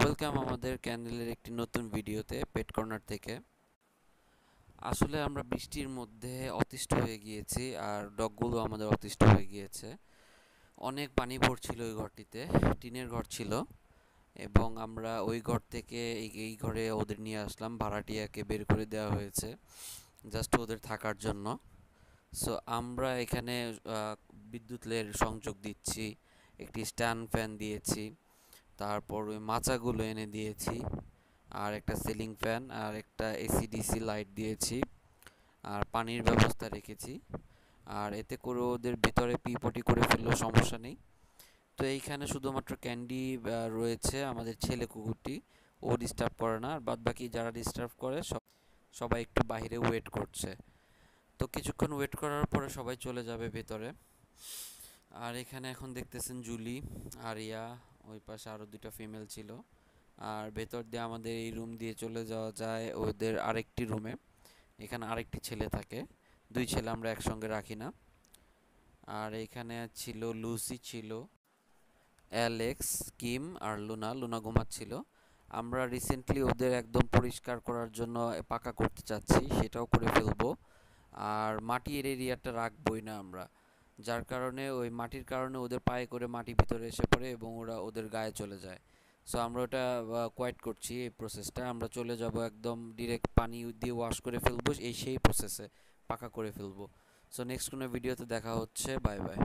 Welcome আমাদের ক্যানেলের একটি নতুন ভিডিওতে পেট কর্নার থেকে। আসলে আমরা বৃষ্টির মধ্যে অতিষ্ঠ হয়ে গিয়েছি আর ডগগুলো আমাদের অতিষ্ঠ হয়ে গিয়েছে। অনেক পানি পড়ছিল ওই ঘরটিতে, টিনের ঘর ছিল এবং আমরা ওই ঘর থেকে এই ঘরে ওদের নিয়ে আসলাম। ভাড়াটিয়াকে বের করে দেওয়া হয়েছে জাস্ট ওদের থাকার জন্য। সো আমরা এখানে বিদ্যুতের সংযোগ দিচ্ছি, একটি স্ট্যান্ড ফ্যান দিয়েছি, তারপর ওই মাচাগুলো এনে দিয়েছি, আর একটা সিলিং ফ্যান আর একটা এসিডিসি লাইট দিয়েছি, আর পানির ব্যবস্থা রেখেছি। আর এতে করে ওদের ভিতরে পিপটি করে ফেললেও সমস্যা নেই। তো এইখানে শুধুমাত্র ক্যান্ডি রয়েছে, আমাদের ছেলে কুকুরটি, ও ডিস্টার্ব করে না। আর বাদবাকি যারা ডিস্টার্ব করে সবাই একটু বাইরে ওয়েট করছে। তো কিছুক্ষণ ওয়েট করার পরে সবাই চলে যাবে ভেতরে। আর এখানে এখন দেখতেছেন জুলি, আরিয়া, ওই পাশে আরও দুটো ফিমেল ছিল। আর ভেতর দিয়ে আমাদের এই রুম দিয়ে চলে যাওয়া যায় ওদের আরেকটি রুমে। এখানে আরেকটি ছেলে থাকে, দুই ছেলে আমরা একসঙ্গে রাখি না। আর এখানে ছিল লুসি, ছিল অ্যালেক্স, কিম আর লুনা। লুনা ঘুমাচ্ছিল। আমরা রিসেন্টলি ওদের একদম পরিষ্কার করার জন্য পাকা করতে চাচ্ছি, সেটাও করে ফেলবো। আর মাটির এরিয়াটা রাখবই না আমরা, যার কারণে ওই মাটির কারণে ওদের পায়ে করে মাটি ভিতরে এসে পড়ে এবং ওরা ওদের গায়ে চলে যায়। সো আমরা ওটা কোয়াইট করছি, এই প্রসেসটা আমরা চলে যাব একদম ডিরেক্ট পানি দিয়ে ওয়াশ করে ফেলবো, সেই প্রসেসে পাকা করে ফেলবো। সো নেক্সট কোনো ভিডিওতে দেখা হচ্ছে, বাই বাই।